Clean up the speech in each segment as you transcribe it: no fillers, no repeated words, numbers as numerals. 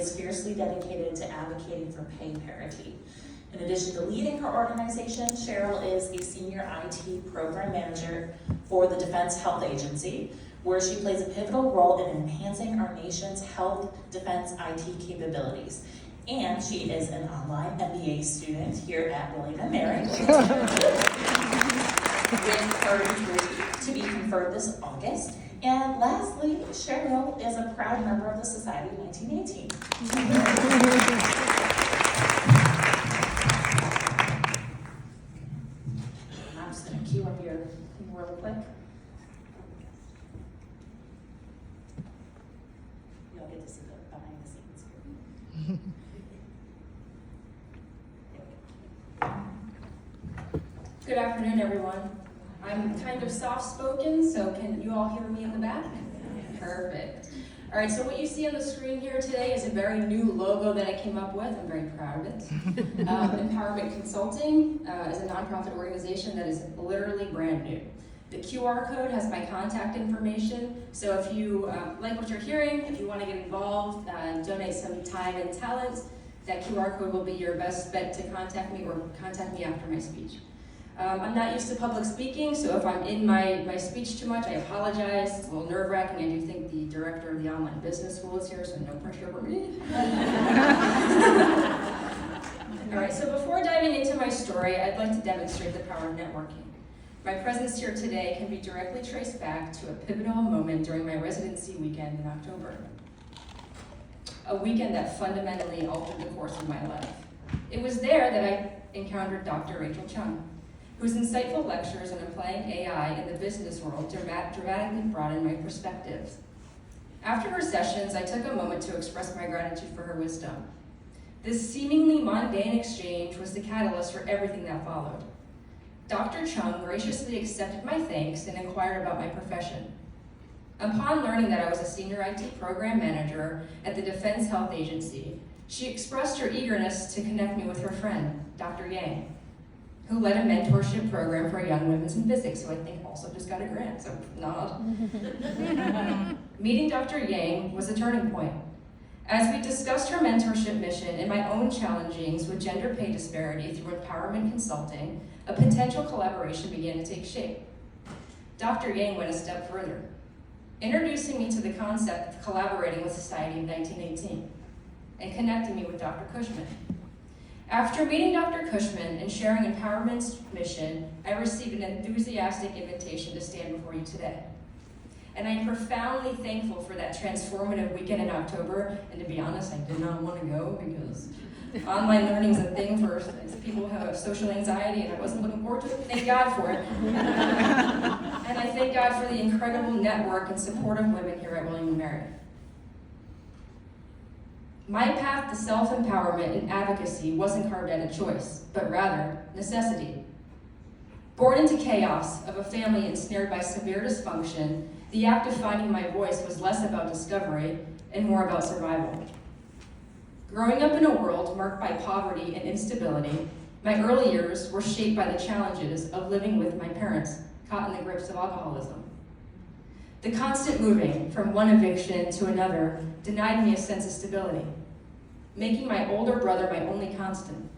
is fiercely dedicated to advocating for pay parity. In addition to leading her organization, Cheryl is a senior IT program manager for the Defense Health Agency, where she plays a pivotal role in enhancing our nation's health defense IT capabilities. And she is an online MBA student here at William & Mary, with her degree to be conferred this August. And lastly, Cheryl is a proud member of the Society of 1918. I'm just going to cue up your thing real quick. You'll get to see the behind the scenes here. Good afternoon, everyone. I'm kind of soft-spoken, so can you all hear me in the back? Perfect. All right, so what you see on the screen here today is a very new logo that I came up with. I'm very proud of it. EmpowHERment Consulting is a nonprofit organization that is literally brand new. The QR code has my contact information, so if you like what you're hearing, if you want to get involved, donate some time and talent, that QR code will be your best bet to contact me or contact me after my speech. I'm not used to public speaking, so if I'm in my speech too much, I apologize. It's a little nerve-wracking. I do think the director of the online business school is here, so no pressure for me. All right, so before diving into my story, I'd like to demonstrate the power of networking. My presence here today can be directly traced back to a pivotal moment during my residency weekend in October. A weekend that fundamentally altered the course of my life. It was there that I encountered Dr. Rachel Chung, whose insightful lectures on applying AI in the business world dramatically broadened my perspectives. After her sessions, I took a moment to express my gratitude for her wisdom. This seemingly mundane exchange was the catalyst for everything that followed. Dr. Chung graciously accepted my thanks and inquired about my profession. Upon learning that I was a senior IT program manager at the Defense Health Agency, she expressed her eagerness to connect me with her friend, Dr. Yang, who led a mentorship program for young women in physics, who I think also just got a grant, so nod. Meeting Dr. Yang was a turning point. As we discussed her mentorship mission and my own challengings with gender pay disparity through EmpowHERment Consulting, a potential collaboration began to take shape. Dr. Yang went a step further, introducing me to the concept of collaborating with Society of 1918 and connecting me with Dr. Cushman. After meeting Dr. Cushman and sharing EmpowHERment's mission, I received an enthusiastic invitation to stand before you today. And I'm profoundly thankful for that transformative weekend in October. And to be honest, I did not want to go because online learning is a thing for people who have social anxiety, and I wasn't looking forward to it. Thank God for it. And I thank God for the incredible network and support of women here at William & Mary. My path to self-empowerment and advocacy wasn't carved out of choice, but rather necessity. Born into chaos of a family ensnared by severe dysfunction, the act of finding my voice was less about discovery and more about survival. Growing up in a world marked by poverty and instability, my early years were shaped by the challenges of living with my parents caught in the grips of alcoholism. The constant moving from one eviction to another denied me a sense of stability, making my older brother my only constant.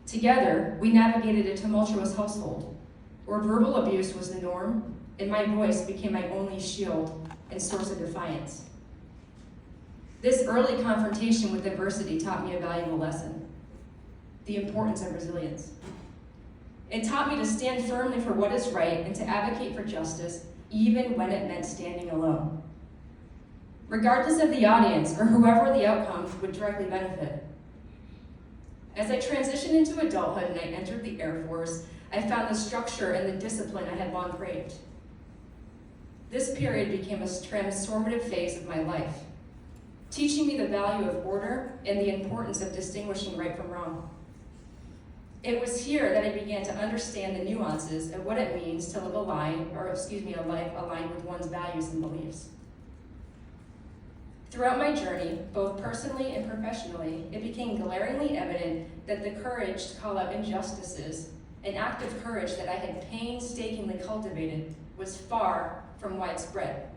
Together, we navigated a tumultuous household where verbal abuse was the norm and my voice became my only shield and source of defiance. This early confrontation with adversity taught me a valuable lesson: the importance of resilience. It taught me to stand firmly for what is right and to advocate for justice, even when it meant standing alone, regardless of the audience or whoever the outcome would directly benefit. As I transitioned into adulthood and I entered the Air Force, I found the structure and the discipline I had long craved. This period became a transformative phase of my life, teaching me the value of order and the importance of distinguishing right from wrong. It was here that I began to understand the nuances of what it means to live a life aligned with one's values and beliefs. Throughout my journey, both personally and professionally, it became glaringly evident that the courage to call out injustices, an act of courage that I had painstakingly cultivated, was far from widespread.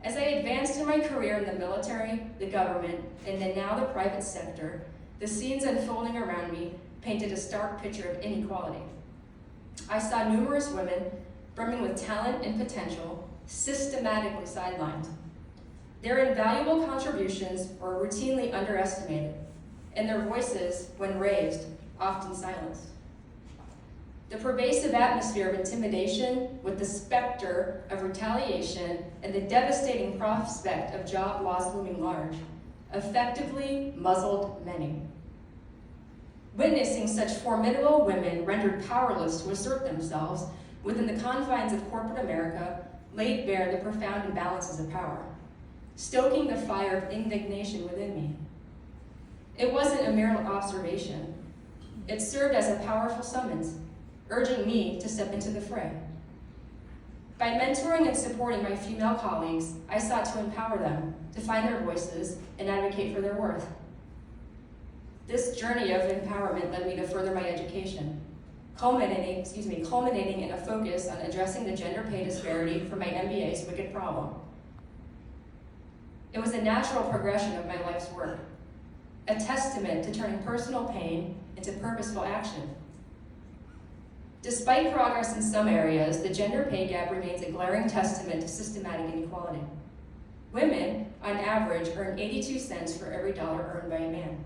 As I advanced in my career in the military, the government, and then now the private sector, the scenes unfolding around me painted a stark picture of inequality. I saw numerous women, brimming with talent and potential, systematically sidelined. Their invaluable contributions were routinely underestimated, and their voices, when raised, often silenced. The pervasive atmosphere of intimidation, with the specter of retaliation and the devastating prospect of job loss looming large, effectively muzzled many. Witnessing such formidable women rendered powerless to assert themselves within the confines of corporate America laid bare the profound imbalances of power, stoking the fire of indignation within me. It wasn't a mere observation. It served as a powerful summons, urging me to step into the fray. By mentoring and supporting my female colleagues, I sought to empower them to find their voices and advocate for their worth. This journey of empowerment led me to further my education, culminating in a focus on addressing the gender pay disparity for my MBA's wicked problem. It was a natural progression of my life's work, a testament to turning personal pain into purposeful action. Despite progress in some areas, the gender pay gap remains a glaring testament to systematic inequality. Women, on average, earn 82 cents for every dollar earned by a man,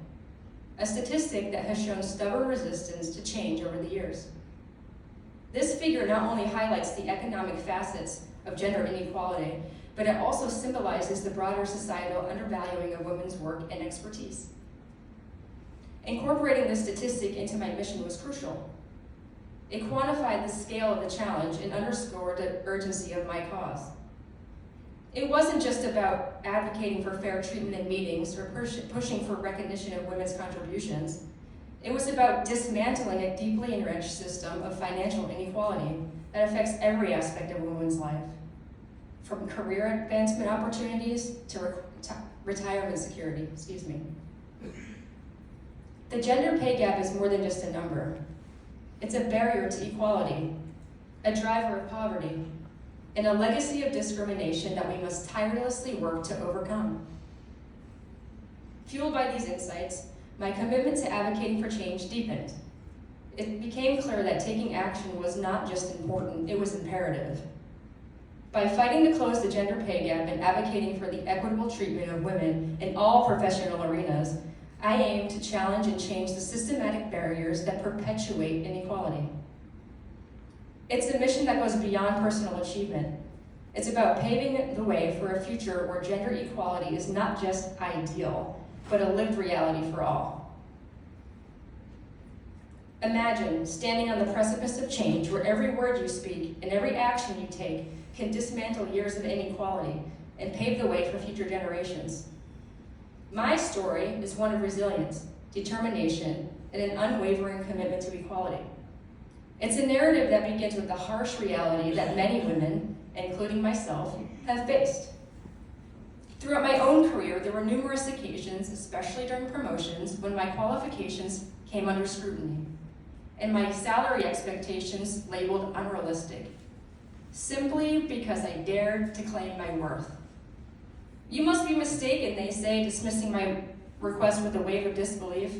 a statistic that has shown stubborn resistance to change over the years. This figure not only highlights the economic facets of gender inequality, but it also symbolizes the broader societal undervaluing of women's work and expertise. Incorporating this statistic into my mission was crucial. It quantified the scale of the challenge and underscored the urgency of my cause. It wasn't just about advocating for fair treatment in meetings or pushing for recognition of women's contributions. It was about dismantling a deeply entrenched system of financial inequality that affects every aspect of a woman's life, from career advancement opportunities to retirement security. The gender pay gap is more than just a number. It's a barrier to equality, a driver of poverty, and a legacy of discrimination that we must tirelessly work to overcome. Fueled by these insights, my commitment to advocating for change deepened. It became clear that taking action was not just important, it was imperative. By fighting to close the gender pay gap and advocating for the equitable treatment of women in all professional arenas, I aim to challenge and change the systematic barriers that perpetuate inequality. It's a mission that goes beyond personal achievement. It's about paving the way for a future where gender equality is not just ideal, but a lived reality for all. Imagine standing on the precipice of change where every word you speak and every action you take can dismantle years of inequality and pave the way for future generations. My story is one of resilience, determination, and an unwavering commitment to equality. It's a narrative that begins with the harsh reality that many women, including myself, have faced. Throughout my own career, there were numerous occasions, especially during promotions, when my qualifications came under scrutiny, and my salary expectations labeled unrealistic, simply because I dared to claim my worth. You must be mistaken, they say, dismissing my request with a wave of disbelief.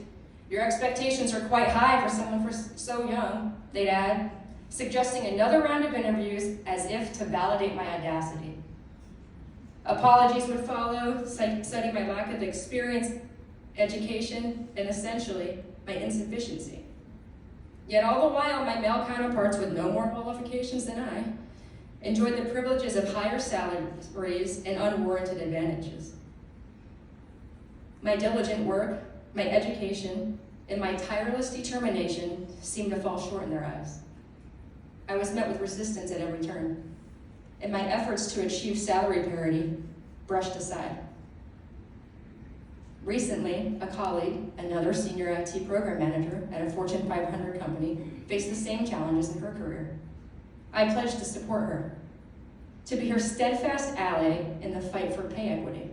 Your expectations are quite high for someone so young, they'd add, suggesting another round of interviews as if to validate my audacity. Apologies would follow, citing my lack of experience, education, and essentially, my insufficiency. Yet all the while, my male counterparts with no more qualifications than I enjoyed the privileges of higher salaries and unwarranted advantages. My diligent work, my education, and my tireless determination seemed to fall short in their eyes. I was met with resistance at every turn, and my efforts to achieve salary parity brushed aside. Recently, a colleague, another senior IT program manager at a Fortune 500 company, faced the same challenges in her career. I pledged to support her, to be her steadfast ally in the fight for pay equity.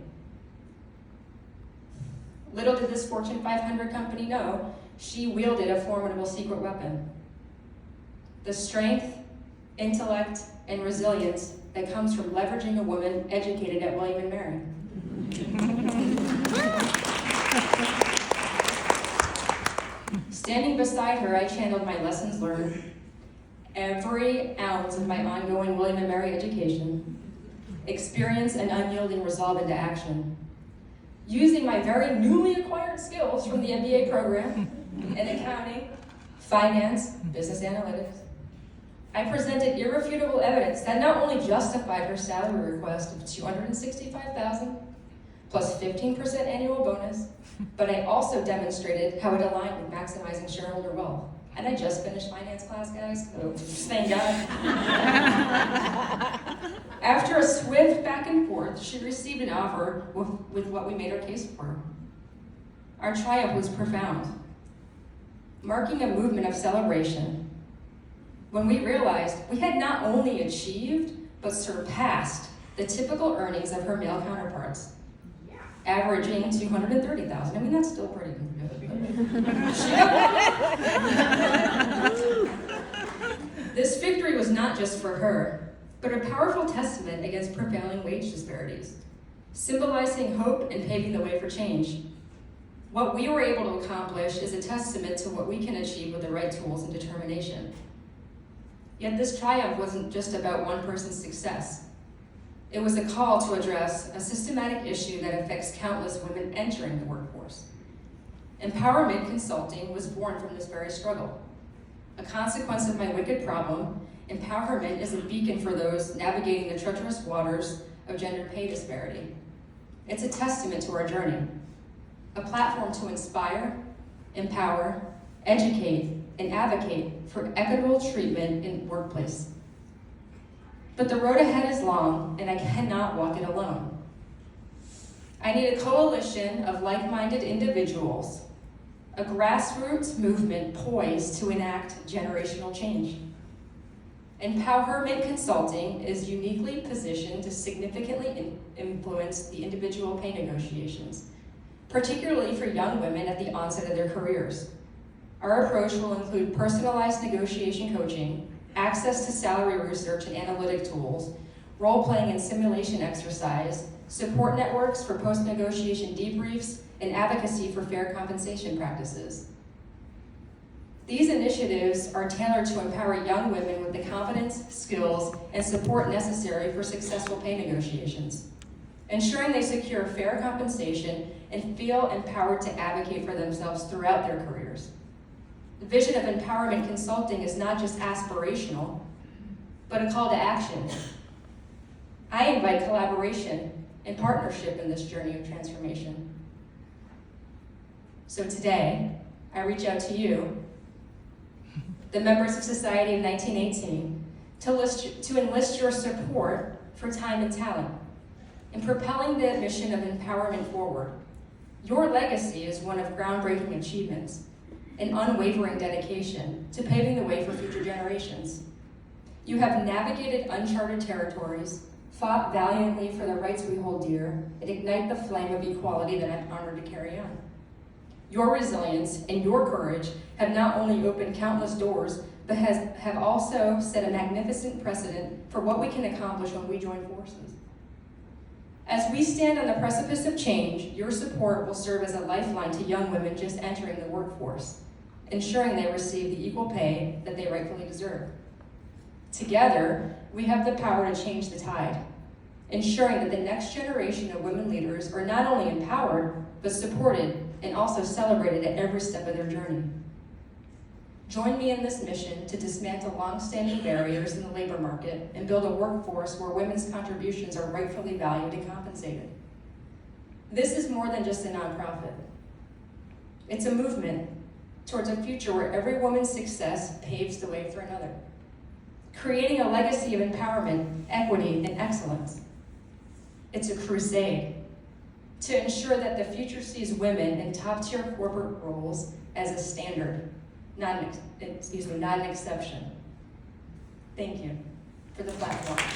Little did this Fortune 500 company know, she wielded a formidable secret weapon. The strength, intellect, and resilience that comes from leveraging a woman educated at William and Mary. Standing beside her, I channeled my lessons learned, every ounce of my ongoing William and Mary education, experience and unyielding resolve into action. Using my very newly acquired skills from the MBA program in accounting, finance, business analytics, I presented irrefutable evidence that not only justified her salary request of $265,000 plus 15% annual bonus, but I also demonstrated how it aligned with maximizing shareholder wealth. And I just finished finance class, guys, so thank God. After a swift back and forth, she received an offer with what we made our case for. Our triumph was profound, marking a movement of celebration when we realized we had not only achieved, but surpassed the typical earnings of her male counterparts, averaging $230,000. I mean, that's still pretty good. This victory was not just for her, but a powerful testament against prevailing wage disparities, symbolizing hope and paving the way for change. What we were able to accomplish is a testament to what we can achieve with the right tools and determination. Yet this triumph wasn't just about one person's success. It was a call to address a systematic issue that affects countless women entering the workforce. EmpowHERment Consulting was born from this very struggle. A consequence of my wicked problem, EmpowHERment is a beacon for those navigating the treacherous waters of gender pay disparity. It's a testament to our journey, a platform to inspire, empower, educate, and advocate for equitable treatment in the workplace. But the road ahead is long, and I cannot walk it alone. I need a coalition of like-minded individuals, a grassroots movement poised to enact generational change. EmpowHERment Consulting is uniquely positioned to significantly influence the individual pay negotiations, particularly for young women at the onset of their careers. Our approach will include personalized negotiation coaching, access to salary research and analytic tools, role-playing and simulation exercise, support networks for post-negotiation debriefs, and advocacy for fair compensation practices. These initiatives are tailored to empower young women with the confidence, skills, and support necessary for successful pay negotiations, ensuring they secure fair compensation and feel empowered to advocate for themselves throughout their careers. The vision of EmpowHERment Consulting is not just aspirational, but a call to action. I invite collaboration and partnership in this journey of transformation. So today, I reach out to you, the members of Society of 1918, to enlist your support for time and talent in propelling the mission of empowerment forward. Your legacy is one of groundbreaking achievements, an unwavering dedication to paving the way for future generations. You have navigated uncharted territories, fought valiantly for the rights we hold dear, and ignite the flame of equality that I'm honored to carry on. Your resilience and your courage have not only opened countless doors, but have also set a magnificent precedent for what we can accomplish when we join forces. As we stand on the precipice of change, your support will serve as a lifeline to young women just entering the workforce, ensuring they receive the equal pay that they rightfully deserve. Together, we have the power to change the tide, ensuring that the next generation of women leaders are not only empowered, but supported and also celebrated at every step of their journey. Join me in this mission to dismantle long-standing barriers in the labor market and build a workforce where women's contributions are rightfully valued and compensated. This is more than just a nonprofit. It's a movement towards a future where every woman's success paves the way for another, creating a legacy of empowerment, equity, and excellence. It's a crusade to ensure that the future sees women in top-tier corporate roles as a standard, not an exception. Thank you for the platform.